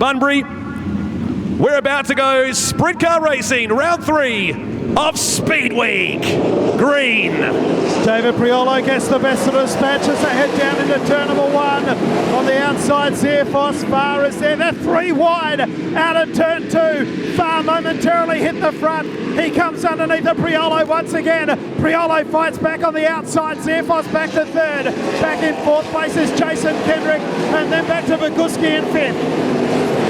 Bunbury, we're about to go sprint car racing, round 3 of Speedweek. Green. David Priolo gets the best of the dispatch as they head down into turn number 1. On the outside, Xerfos, Far is there. They're 3 wide out of turn 2. Far momentarily hit the front. He comes underneath the Priolo once again. Priolo fights back on the outside. Xerfos back to 3rd. Back in 4th place is Jason Kendrick, and then back to Baguski in 5th.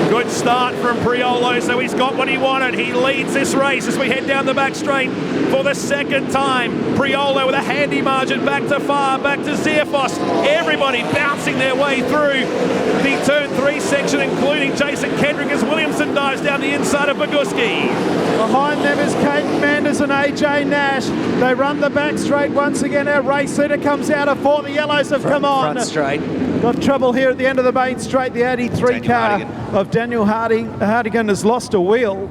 Good start from Priolo, so he's got what he wanted. He leads this race as we head down the back straight for the 2nd time. Priolo with a handy margin back to Far, back to Xerfos. Everybody bouncing their way through the turn 3 section, including Jason Kendrick as Williamson dives down the inside of Baguski. Behind them is Caden Manders and AJ Nash. They run the back straight once again. Our race leader comes out of 4. The yellows have come on. Front straight. Got trouble here at the end of the main straight. The 83 car of Daniel Hardigan has lost a wheel.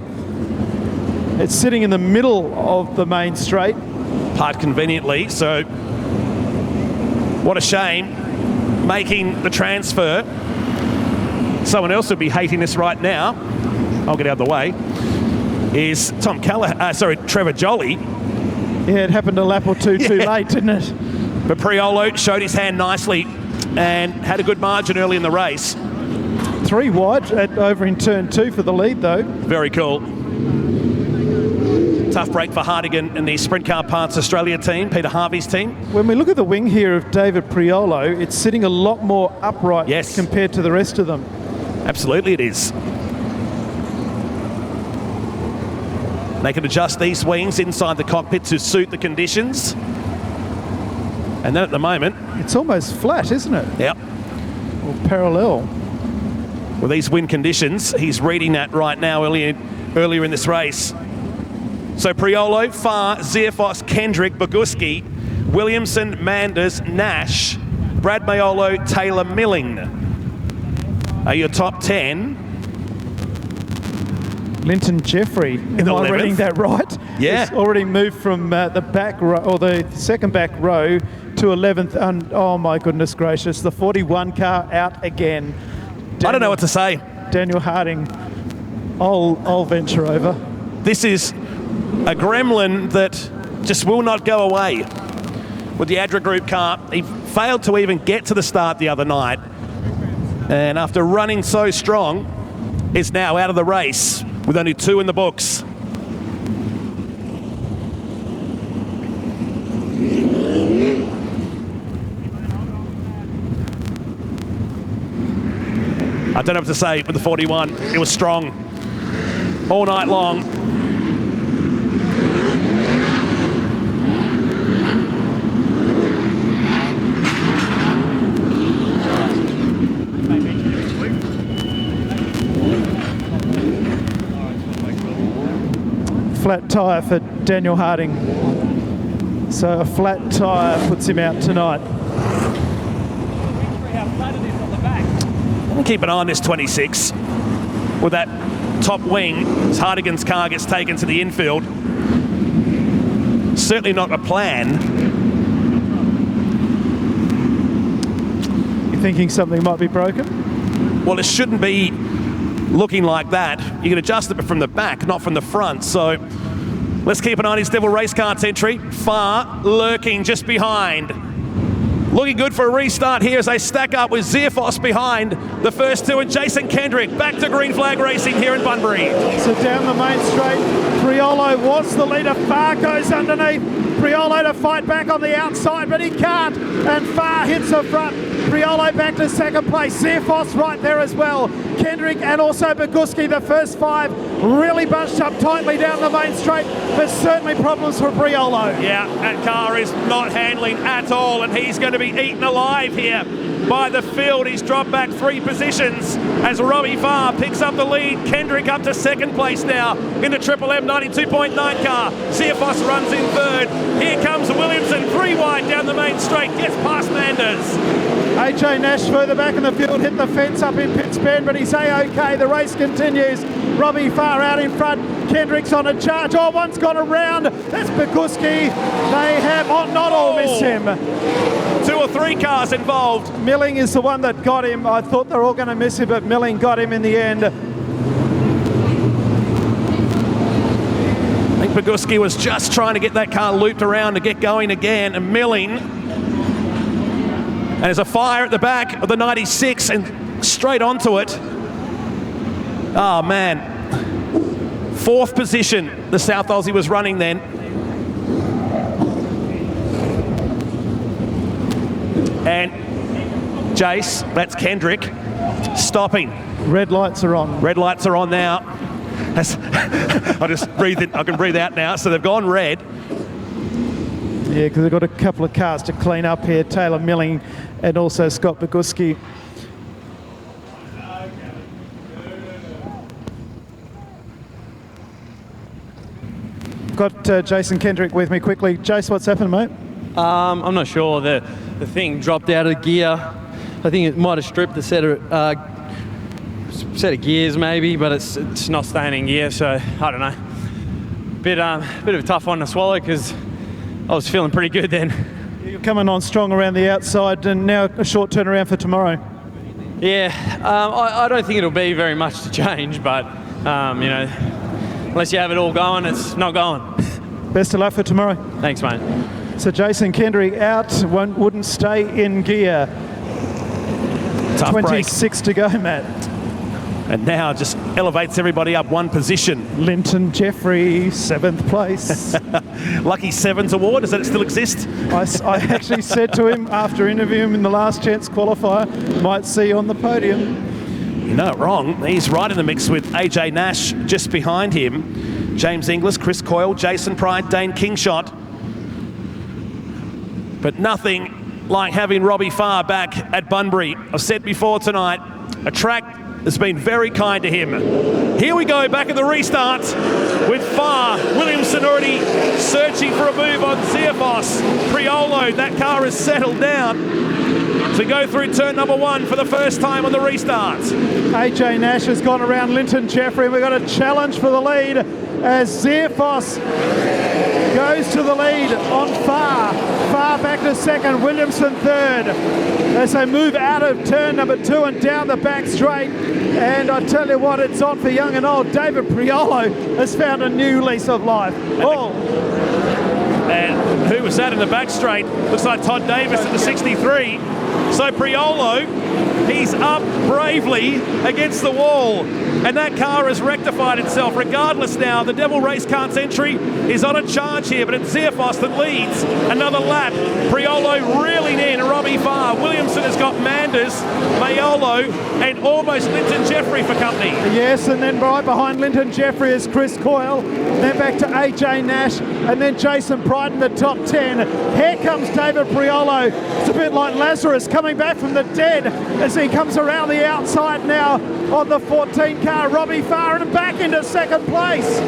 It's sitting in the middle of the main straight. Parked conveniently, so what a shame. Making the transfer. Someone else would be hating this right now. I'll get out of the way. Is Trevor Jolly. Yeah, it happened a lap or two too late, didn't it? But Priolo showed his hand nicely and had a good margin early in the race. 3 wide over in turn 2 for the lead, though. Very cool. Tough break for Hardigan and the Sprint Car Parts Australia team, Peter Harvey's team. When we look at the wing here of David Priolo, it's sitting a lot more upright compared to the rest of them. Absolutely it is. They can adjust these wings inside the cockpit to suit the conditions. And then at the moment... It's almost flat, isn't it? Yep. Or parallel. With these wind conditions, he's reading that right now earlier in this race. So Priolo, Far, Xerfos, Kendrick, Baguski, Williamson, Manders, Nash, Brad Mayolo, Taylor Milling are your top 10. Linton Jeffrey, am I reading that right? Yeah. It's already moved from the back row, or the second back row, to 11th. And oh my goodness gracious, the 41 car out again. I don't know what to say. Daniel Harding, I'll venture over. This is a gremlin that just will not go away. With the Adra Group car, he failed to even get to the start the other night. And after running so strong, is now out of the race with only 2 in the books. I don't know what to say with the 41. It was strong all night long. Flat tyre for Daniel Harding. So a flat tyre puts him out tonight. Keep an eye on this 26 with that top wing as Hardigan's car gets taken to the infield. Certainly not a plan. You thinking something might be broken? Well, it shouldn't be looking like that. You can adjust it from the back, not from the front. So let's keep an eye on his Devil Race Karts entry. Far lurking just behind. Looking good for a restart here as they stack up with Xerfos behind the first 2 and Jason Kendrick back to green flag racing here in Bunbury. So down the main straight, Priolo was the leader. Far goes underneath. Priolo to fight back on the outside, but he can't. And Far hits the front. Priolo back to 2nd place. Xerfos right there as well. Kendrick and also Baguski, the first 5, really bunched up tightly down the main straight, but certainly problems for Priolo. Yeah, that car is not handling at all, and he's going to be eaten alive here by the field. He's dropped back 3 positions as Robbie Farr picks up the lead. Kendrick up to 2nd place now in the Triple M 92.9 car. Xerfos runs in 3rd. Here comes Williamson, 3 wide down the main straight, gets past Manders. AJ Nash further back in the field, hit the fence up in Pitts Bend, but he's A-OK. The race continues. Robbie Farr out in front. Kendrick's on a charge. Oh, one's gone around. That's Baguski. They have not all missed him. 2 or three cars involved. Milling is the one that got him. I thought they were all going to miss him, but Milling got him in the end. I think Boguski was just trying to get that car looped around to get going again, and Milling. And there's a fire at the back of the 96 and straight onto it. Oh man. 4th position, the South Aussie was running then. And Jace, that's Kendrick, stopping. Red lights are on. Red lights are on now. I just breathe in, I can breathe out now. So they've gone red. Yeah, because they've got a couple of cars to clean up here. Taylor Milling and also Scott Boguski. Got Jason Kendrick with me quickly. Jace, what's happened, mate? I'm not sure. The thing dropped out of gear. I think it might have stripped the set of gears maybe, but it's not staying in gear, so I don't know. Bit of a tough one to swallow because I was feeling pretty good then. You're coming on strong around the outside, and now a short turnaround for tomorrow. Yeah, I don't think it'll be very much to change, but you know, unless you have it all going, it's not going. Best of luck for tomorrow. Thanks, mate. So Jason Kendrick out, wouldn't stay in gear. Tough 26 to go, Matt. And now just elevates everybody up one position. Linton Jeffrey, 7th place. Lucky Sevens award, does that still exist? I actually said to him after interviewing him in the last chance qualifier, might see you on the podium. You're not wrong. He's right in the mix with AJ Nash just behind him. James Inglis, Chris Coyle, Jason Pride, Dane Kingshot. But nothing like having Robbie Farr back at Bunbury. I've said before tonight, a track that's been very kind to him. Here we go, back at the restart with Farr. Williamson already searching for a move on Xerfos. Priolo, that car has settled down. So we go through turn number 1 for the first time on the restart. AJ Nash has gone around Linton Jeffrey. We've got a challenge for the lead as Xerfos goes to the lead on Farr. Farr back to 2nd, Williamson 3rd. As they move out of turn number 2 and down the back straight. And I tell you what, it's on for young and old. David Priolo has found a new lease of life. And who was that in the back straight? Looks like Todd Davis in the 63. So Priolo, he's up bravely against the wall. And that car has rectified itself. Regardless now, the Devil Race Car's entry is on a charge here, but it's Xerfos that leads another lap. Priolo reeling in Robbie Farr. Williamson has got Manders, Mayolo, and almost Linton Jeffrey for company. Yes, and then right behind Linton Jeffrey is Chris Coyle. Then back to AJ Nash, and then Jason Pride in the top 10. Here comes David Priolo. It's a bit like Lazarus coming back from the dead as he comes around the outside now on the 14 car. Robbie Farr and back into 2nd place.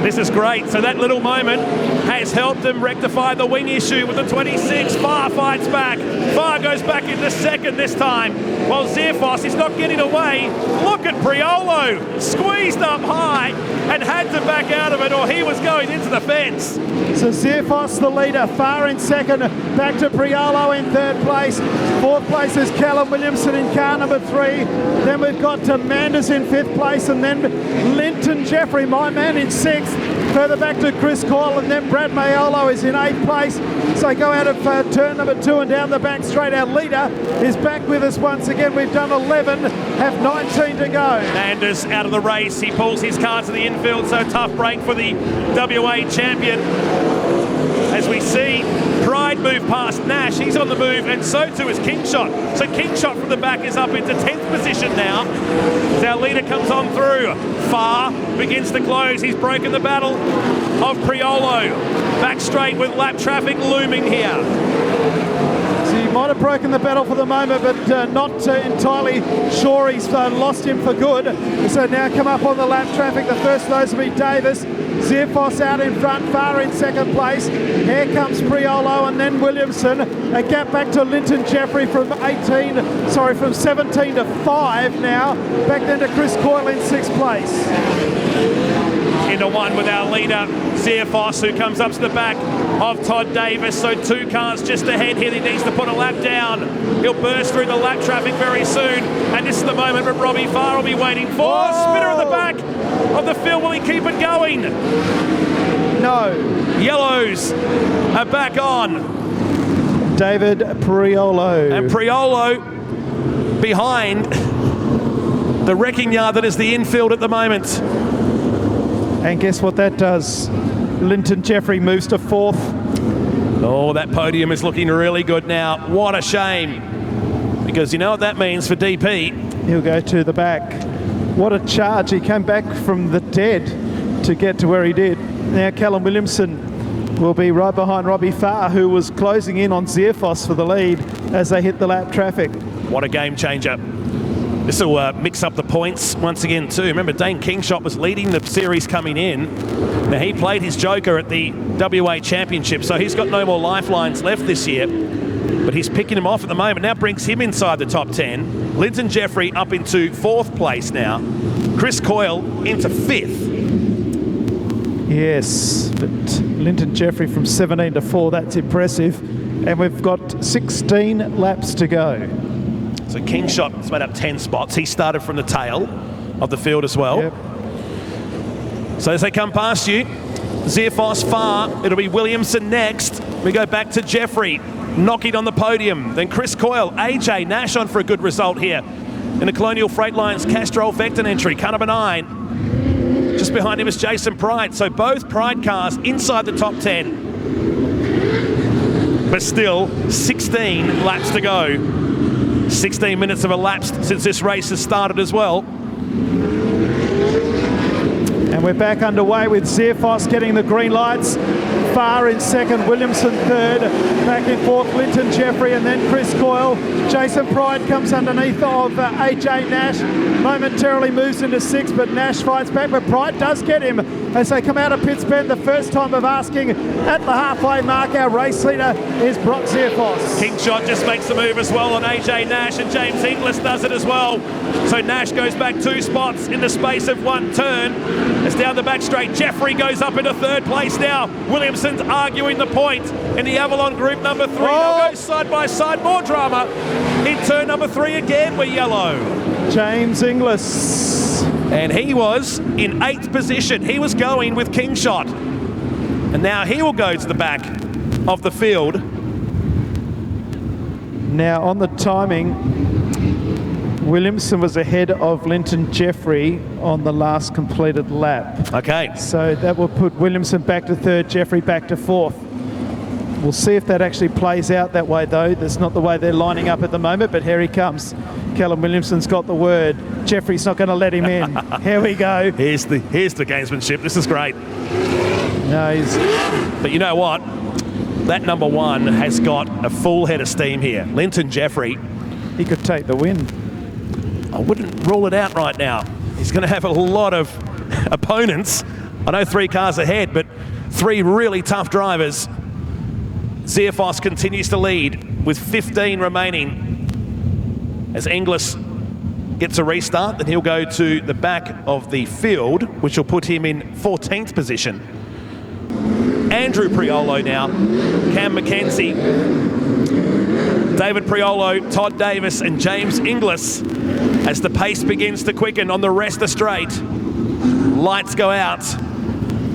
This is great. So that little moment has helped them rectify the wing issue with the 26. Farr fights back. Farr goes back into 2nd this time. While Xerfos is not getting away. Look at Priolo, squeezed up high and had to back out of it or he was going into the fence. So Xerfos the leader, Farr in 2nd, back to Priolo in 3rd place. 4th place is Callum Williamson in car number 3. Then we've got Manders in 5th place, and then Linton Jeffrey, my man, in 6th. Further back to Chris Coyle, and then Brad Mayolo is in 8th place. So go out of turn number 2 and down the back straight. Our leader is back with us once again. We've done 11, have 19 to go. Manders out of the race. He pulls his car to the infield, so tough break for the WA champion. As we see Pride move past Nash, he's on the move, and so too is Kingshot. So Kingshot from the back is up into 10th position now. As our leader comes on through. Farr begins to close. He's broken the battle of Priolo. Back straight with lap traffic looming here. So he might have broken the battle for the moment, but not entirely sure he's lost him for good. So now come up on the lap traffic. The first of those will be Davis. Xerfos out in front, far in second place. Here comes Priolo and then Williamson. A gap back to Linton Jeffrey from 17 to 5 now. Back then to Chris Coyle in sixth place. Into one with our leader, Xerfos, who comes up to the back of Todd Davis. So 2 cars just ahead here. He needs to put a lap down. He'll burst through the lap traffic very soon. And this is the moment that Robbie Farr will be waiting for. Whoa. Spinner at the back of the field. Will he keep it going? No. Yellows are back on. David Priolo. And Priolo behind the wrecking yard that is the infield at the moment. And guess what that does? Linton Jeffrey moves to 4th. Oh, that podium is looking really good now. What a shame. Because you know what that means for DP. He'll go to the back. What a charge. He came back from the dead to get to where he did. Now Callum Williamson will be right behind Robbie Farr, who was closing in on Xerfos for the lead as they hit the lap traffic. What a game changer. This will mix up the points once again too. Remember, Dane Kingshot was leading the series coming in. Now he played his joker at the WA Championship, so he's got no more lifelines left this year. But he's picking him off at the moment. Now brings him inside the top 10. Linton Jeffrey up into 4th place now. Chris Coyle into 5th. Yes, but Linton Jeffrey from 17 to 4, that's impressive. And we've got 16 laps to go. So Kingshot has made up 10 spots. He started from the tail of the field as well. Yep. So as they come past you, Xerfos Farr, it'll be Williamson next. We go back to Jeffrey, knocking on the podium. Then Chris Coyle, AJ Nash on for a good result here. In the Colonial Freight Lines Castrol Vecton entry, car number 9. Just behind him is Jason Pride. So both Pride cars inside the top 10. But still, 16 laps to go. 16 minutes have elapsed since this race has started as well. And we're back underway with Xerfos getting the green lights. Farr in second, Williamson third. Back in fourth, Linton Jeffrey, and then Chris Coyle. Jason Pride comes underneath of AJ Nash. Momentarily moves into sixth, but Nash fights back. But Pride does get him as they come out of pits bend. The first time of asking at the halfway mark. Our race leader is Brock Xerfos. Kingshot just makes the move as well on AJ Nash, and James Inglis does it as well. So Nash goes back 2 spots in the space of 1 turn. It's down the back straight. Jeffrey goes up into 3rd place now. Williamson's arguing the point in the Avalon group number 3. They'll go side by side. More drama in turn number 3 again. We're yellow. James Inglis. And he was in 8th position. He was going with Kingshot. And now he will go to the back of the field. Now on the timing, Williamson was ahead of Linton Jeffrey on the last completed lap. Okay. So that will put Williamson back to 3rd, Jeffrey back to 4th. We'll see if that actually plays out that way though. That's not the way they're lining up at the moment, but here he comes. Callum Williamson's got the word. Jeffrey's not going to let him in. Here we go. Here's the gamesmanship. This is great. No, but you know what? That number 1 has got a full head of steam here. Linton Jeffrey. He could take the win. I wouldn't rule it out right now. He's going to have a lot of opponents. I know 3 cars ahead, but 3 really tough drivers. Xerfos continues to lead with 15 remaining. As Inglis gets a restart, then he'll go to the back of the field, which will put him in 14th position. Andrew Priolo now, Cam McKenzie, David Priolo, Todd Davis and James Inglis as the pace begins to quicken on the Resta Straight. Lights go out.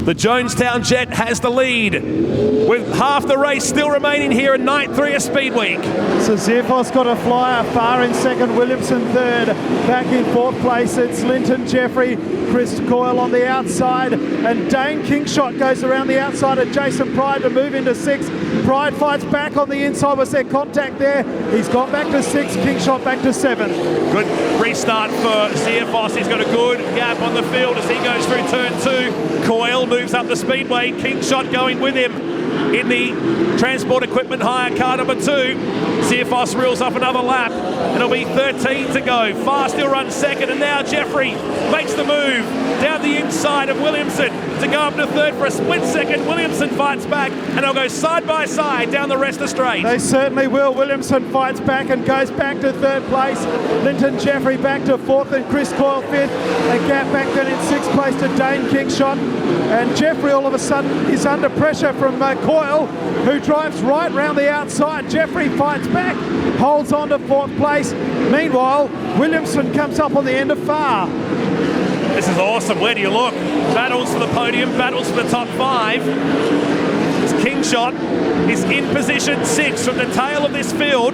The Jonestown Jet has the lead with half the race still remaining here in night 3 of Speedweek. So Xerfos got a flyer, Farr in second, Williamson third. Back in 4th place, it's Linton Jeffrey, Chris Coyle on the outside, and Dane Kingshot goes around the outside of Jason Pride to move into 6th. Pride fights back on the inside. Was there contact there? He's got back to 6th, Kingshot back to 7th. Good restart for Xerfos. He's got a good gap on the field as he goes through turn 2. Coyle moves up the speedway. Kingshot going with him in the transport equipment hire car number 2. Xerfos reels up another lap. It'll be 13 to go. Farr still runs second, and now Jeffrey makes the move down the inside. side of Williamson to go up to third for a split second. Williamson fights back, and they'll go side by side down the rest of the straight. They certainly will. Williamson fights back and goes back to third place. Linton Jeffrey back to fourth and Chris Coyle fifth. A gap back then in sixth place to Dane Kingshot. And Jeffrey all of a sudden is under pressure from Coyle, who drives right round the outside. Jeffrey fights back, holds on to fourth place. Meanwhile, Williamson comes up on the end of Far. This is awesome. Where do you look? Battles for the podium, battles for the top five. This Kingshot is in position 6 from the tail of this field.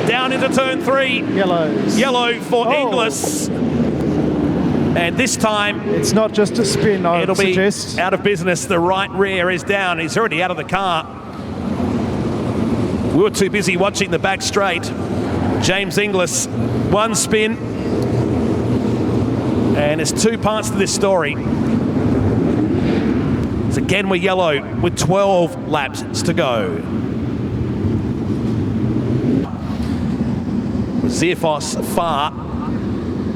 Down into turn 3. Yellows. Yellow for Inglis. And this time, it's not just a spin, I it'll suggest. Be out of business. The right rear is down. He's already out of the car. We were too busy watching the back straight. James Inglis, one spin. And there's 2 parts to this story. So again, we're yellow with 12 laps to go. Xerfos, Far,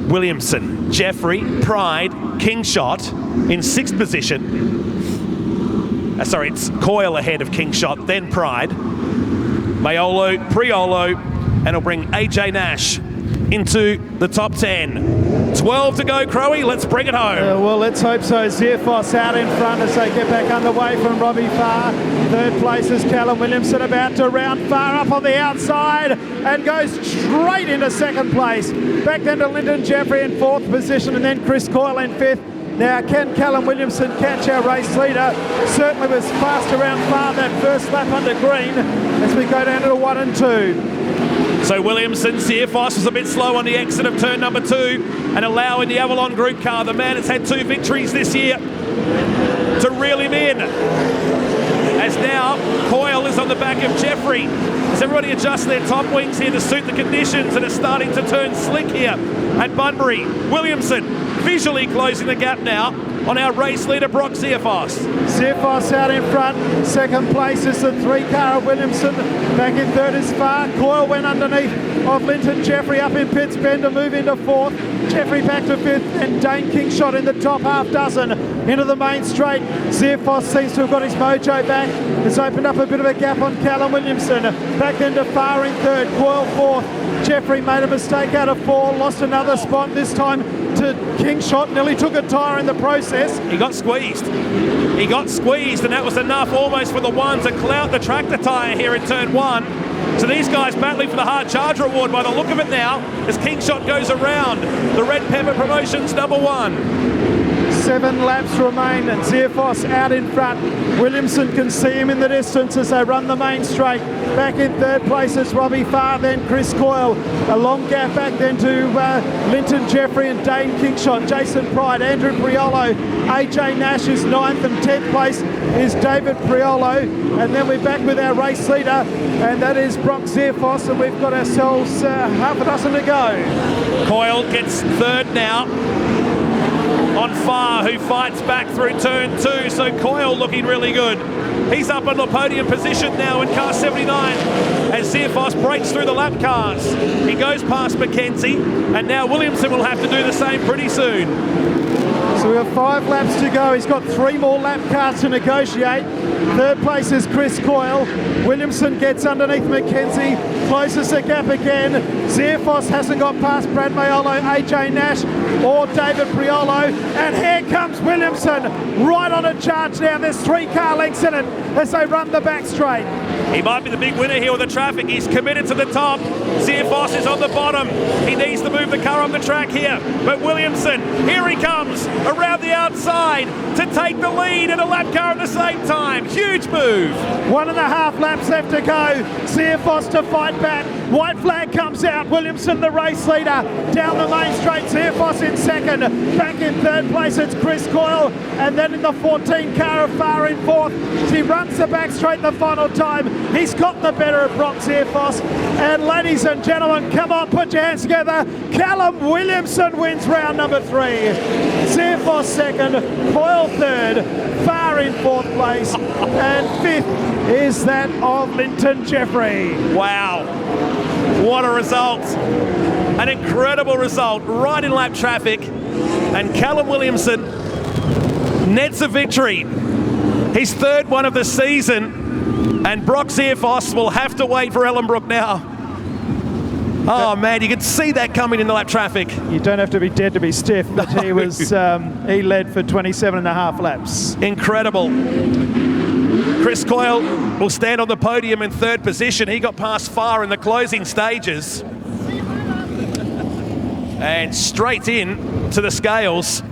Williamson, Jeffrey, Pride, Kingshot in 6th position. Sorry, it's Coyle ahead of Kingshot, then Pride. Mayolo, Priolo, and it'll bring AJ Nash into the top 10. 12 to go, Crowe. Let's bring it home. Well, let's hope so. Xerfos out in front as they get back underway from Robbie Farr. Third place is Callum Williamson, about to round Farr up on the outside and goes straight into second place. Back then to Lyndon Jeffrey in 4th position, and then Chris Coyle in 5th. Now, can Callum Williamson catch our race leader? Certainly was fast around Farr that first lap under green as we go down to 1 and 2. So Williamson, Xerfos was a bit slow on the exit of turn number 2 and allowing the Avalon Group car, the man that's had 2 victories this year, to reel him in. As now Coyle is on the back of Jeffrey. As everybody adjusts their top wings here to suit the conditions and are starting to turn slick here at Bunbury. Williamson visually closing the gap now on our race leader, Brock Xerfos. Xerfos out in front. Second place is the 3 car of Williamson. Back in third is Far. Coyle went underneath of Linton Jeffrey up in pits. Ben to move into 4th. Jeffrey back to 5th, and Dane Kingshot in the top half dozen into the main straight. Xerfos seems to have got his mojo back. It's opened up a bit of a gap on Callum Williamson. Back then to Far in third. Coyle 4th. Jeffrey made a mistake out of 4, lost another spot, this time to Kingshot, nearly took a tyre in the process. He got squeezed. He got squeezed, and that was enough almost for the 1 to clout the tractor tyre here in turn 1. So these guys battling for the hard charger award by the look of it now as Kingshot goes around the Red Pepper Promotions number 1. 7 laps remain and Xerfos out in front. Williamson can see him in the distance as they run the main straight. Back in third place is Robbie Farr, then Chris Coyle. A long gap back then to Linton Jeffrey and Dane Kingshot, Jason Pride, Andrew Priolo. AJ Nash is 9th, and 10th place is David Priolo. And then we're back with our race leader, and that is Brock Xerfos, and we've got ourselves half a dozen to go. Coyle gets third now on Farr, who fights back through turn 2, so Coyle looking really good. He's up on the podium position now in car 79 as Xerfos breaks through the lap cars. He goes past McKenzie, and now Williamson will have to do the same pretty soon. So we have 5 laps to go. He's got 3 more lap cars to negotiate. Third place is Chris Coyle. Williamson gets underneath McKenzie, closes the gap again. Xerfos hasn't got past Brad Mayolo, AJ Nash or David Priolo. And here comes Williamson right on a charge now. There's 3 car lengths in it as they run the back straight. He might be the big winner here with the traffic. He's committed to the top. Xerfos is on the bottom. He needs to move the car on the track here. But Williamson, here he comes around the outside to take the lead in a lap car at the same time. Huge move. 1.5 laps left to go. Xerfos to fight back. White flag comes out. Williamson, the race leader, down the main straight. Xerfos in second. Back in third place, it's Chris Coyle. And then in the 14 car of Farr in 4th. He runs the back straight the final time. He's got the better of Brock Xerfos. And ladies and gentlemen, come on, put your hands together. Callum Williamson wins round number 3. Xerfos second, Coyle third, Farr in 4th place, and 5th is that of Linton Jeffrey. Wow, what a result. An incredible result, right in lap traffic. And Callum Williamson nets a victory. His third one of the season. And Brock Xerfos will have to wait for Ellenbrook now. Oh man, you could see that coming in the lap traffic. You don't have to be dead to be stiff, but he was he led for 27.5 laps. Incredible. Chris Coyle will stand on the podium in third position. He got past far in the closing stages. And straight in to the scales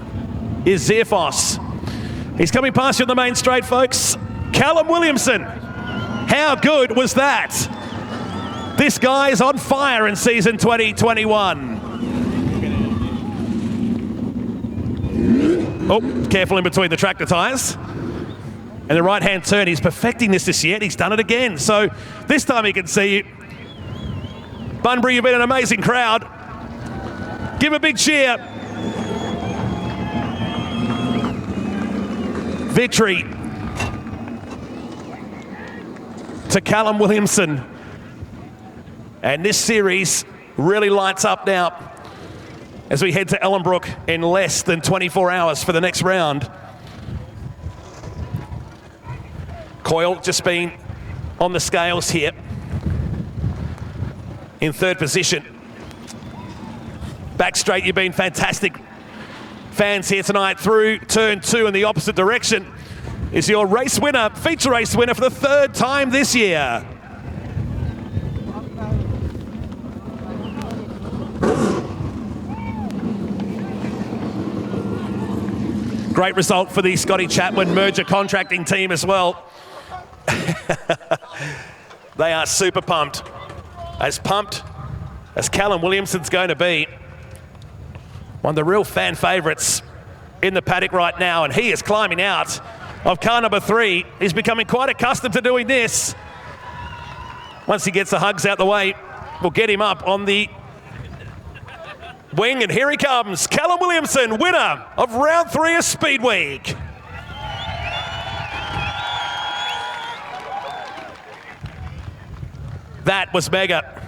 is Xerfos. He's coming past you on the main straight, folks. Callum Williamson. How good was that? This guy is on fire in season 2021. Oh, careful in between the tractor tyres. And the right-hand turn, he's perfecting this year, and he's done it again. So this time he can see you. Bunbury, you've been an amazing crowd. Give him a big cheer. Victory to Callum Williamson. And this series really lights up now as we head to Ellenbrook in less than 24 hours for the next round. Coyle just been on the scales here in third position. Back straight, you've been fantastic. Fans here tonight through turn 2 in the opposite direction is your race winner, feature race winner for the third time this year. Great result for the Scotty Chapman merger contracting team as well. They are super pumped as Callum Williamson's going to be. One of the real fan favourites in the paddock right now, and he is climbing out of car number 3. He's becoming quite accustomed to doing this. Once he gets the hugs out the way, we'll get him up on the wing, and here he comes, Callum Williamson, winner of round 3 of Speedweek. That was mega.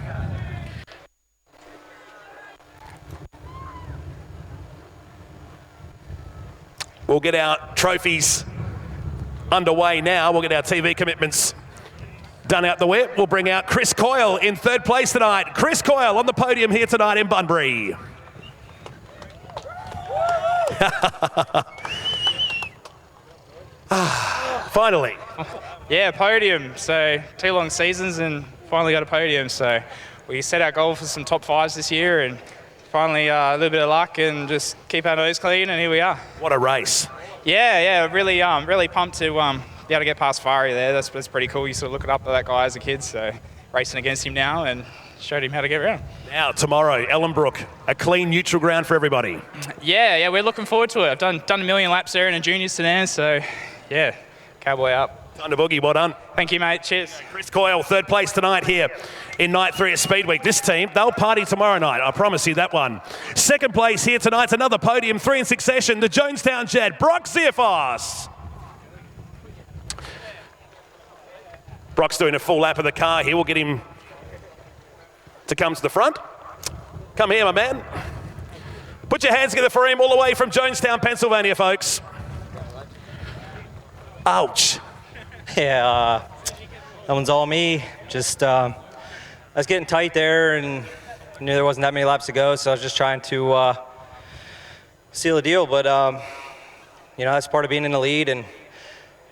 We'll get our trophies underway now. We'll get our TV commitments done out the way. We'll bring out Chris Coyle in third place tonight. Chris Coyle on the podium here tonight in Bunbury. Finally. Yeah, podium. So 2 long seasons and finally got a podium. So we set our goal for some top 5s this year, and finally a little bit of luck and just keep our nose clean, and here we are. What a race. Yeah, really pumped to be able to get past Fari there. That's pretty cool. You sort of looking up to that guy as a kid, so racing against him now and showed him how to get around. Now, tomorrow, Ellenbrook, a clean neutral ground for everybody. Yeah, we're looking forward to it. I've done a million laps there in a junior sedan, so yeah, cowboy up. Time to boogie, well done. Thank you, mate. Cheers. Chris Coyle, third place tonight here in night 3 at Speedweek. This team, they'll party tomorrow night. I promise you that one. Second place here tonight, another podium, 3 in succession. The Jonestown Jet, Brock Xerfos. Brock's doing a full lap of the car here. We'll get him to come to the front. Come here, my man. Put your hands together for him all the way from Jonestown, Pennsylvania, folks. Ouch. Yeah, that one's all me. Just, I was getting tight there and knew there wasn't that many laps to go, so I was just trying to seal the deal. But, you know, that's part of being in the lead. And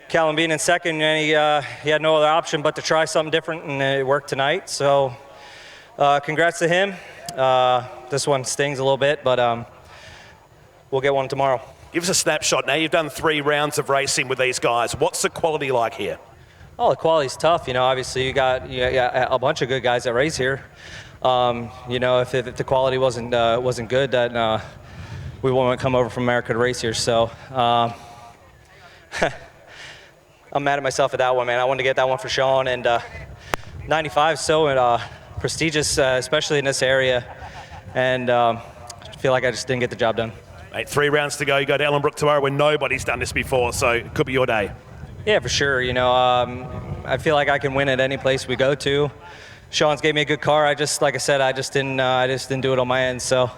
Callum being in second, and he had no other option but to try something different, and it worked tonight. So, congrats to him. This one stings a little bit, but we'll get one tomorrow. Give us a snapshot. Now you've done 3 rounds of racing with these guys. What's the quality like here? Oh, the quality's tough. You know, obviously you got a bunch of good guys that race here. You know, if the quality wasn't good, then we wouldn't come over from America to race here. So I'm mad at myself at that one, man. I wanted to get that one for Sean, and 95 is so prestigious, especially in this area, and I feel like I just didn't get the job done. Mate, 3 rounds to go. You go to Ellenbrook tomorrow when nobody's done this before, so it could be your day. Yeah, for sure. You know, I feel like I can win at any place we go to. Sean's gave me a good car. Like I said, I just didn't do it on my end. So,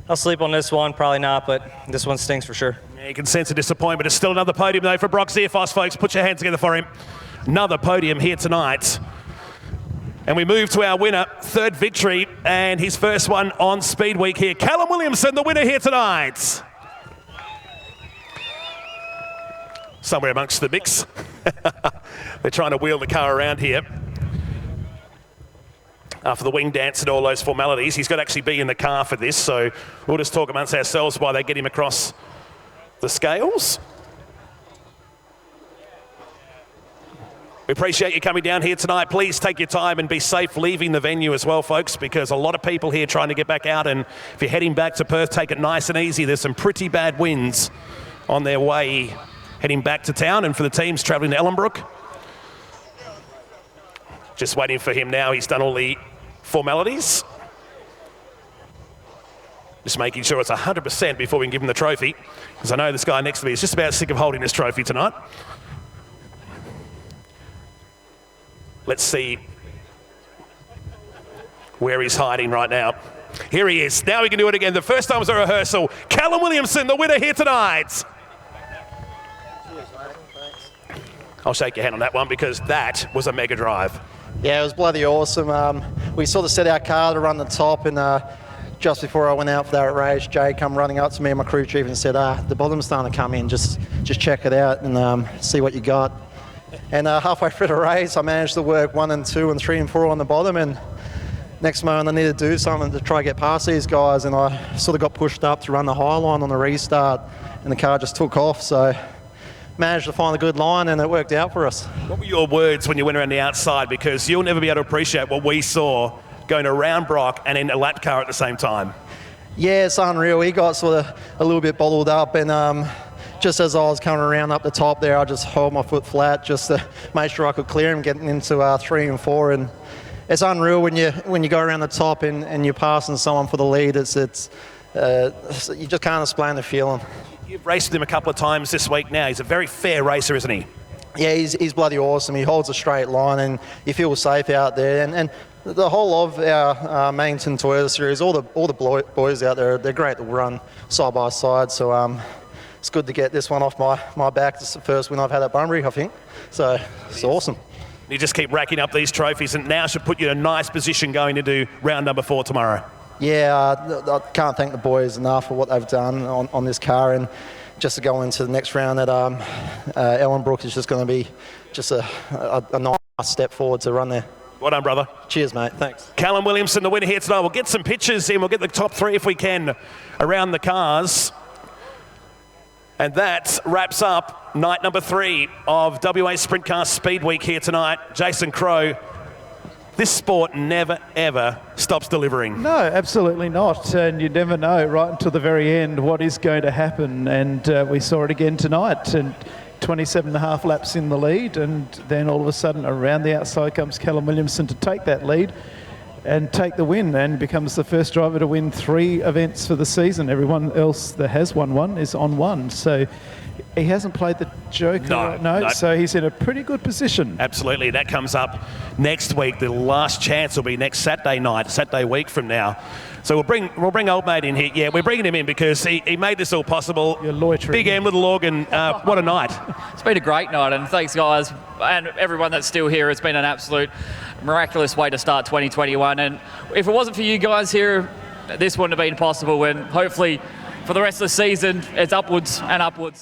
I'll sleep on this one, probably not, but this one stings for sure. Yeah, you can sense a disappointment. It's still another podium, though, for Brock Xerfos, folks. Put your hands together for him. Another podium here tonight. And we move to our winner, third victory, and his first one on Speedweek here. Callum Williamson, the winner here tonight. Somewhere amongst the mix. They're trying to wheel the car around here. After the wing dance and all those formalities, he's got to actually be in the car for this, so we'll just talk amongst ourselves while they get him across the scales. We appreciate you coming down here tonight. Please take your time and be safe leaving the venue as well, folks, because a lot of people here trying to get back out, and if you're heading back to Perth, take it nice and easy. There's some pretty bad winds on their way heading back to town, and for the teams travelling to Ellenbrook. Just waiting for him now. He's done all the formalities. Just making sure it's 100% before we can give him the trophy, because I know this guy next to me is just about sick of holding this trophy tonight. Let's see where he's hiding right now. Here he is. Now we can do it again. The first time was a rehearsal. Callum Williamson, the winner here tonight. I'll shake your hand on that one because that was a mega drive. Yeah, it was bloody awesome. We sort of set our car to run the top, and just before I went out for that race, Jay come running up to me and my crew chief and said, the bottom's starting to come in, just check it out and see what you got. And halfway through the race, I managed to work 1 and 2 and 3 and 4 on the bottom, and next moment I needed to do something to try to get past these guys, and I sort of got pushed up to run the high line on the restart, and the car just took off, so managed to find a good line, and it worked out for us. What were your words when you went around the outside? Because you'll never be able to appreciate what we saw going around Brock and in a lap car at the same time. Yeah, it's unreal. He got sort of a little bit bottled up, and just as I was coming around up the top there, I just held my foot flat just to make sure I could clear him, getting into 3 and 4. And it's unreal when you go around the top and you're passing someone for the lead. You just can't explain the feeling. You've raced with him a couple of times this week now. He's a very fair racer, isn't he? Yeah, he's bloody awesome. He holds a straight line, and you feel safe out there. And the whole of our Maington Toyota series, all the boys out there, they're great to run side by side. So it's good to get this one off my back. This is the first win I've had at Bunbury, I think. So it's awesome. You just keep racking up these trophies, and now should put you in a nice position going into round number 4 tomorrow. Yeah, I can't thank the boys enough for what they've done on this car, and just to go into the next round at Ellenbrook is just going to be just a nice step forward to run there. Well done, brother. Cheers, mate. Thanks. Callum Williamson, the winner here tonight. We'll get some pictures in. We'll get the top 3 if we can around the cars. And that wraps up night number 3 of WA Sprintcar Speedweek here tonight. Jason Crow, this sport never, ever stops delivering. No, absolutely not. And you never know right until the very end what is going to happen. And we saw it again tonight. And 27.5 laps in the lead. And then all of a sudden around the outside comes Callum Williamson to take that lead and take the win, and becomes the first driver to win 3 events for the season. Everyone else that has won one is on 1. So he hasn't played the joker. No. So he's in a pretty good position. Absolutely. That comes up next week. The last chance will be next Saturday night, Saturday week from now. So we'll bring old mate in here. Yeah, we're bringing him in because he made this all possible. You're loitering. Big M, little organ. What a night. It's been a great night, and thanks guys and everyone that's still here. It's been an absolute miraculous way to start 2021, and if it wasn't for you guys here, this wouldn't have been possible, and hopefully for the rest of the season it's upwards and upwards.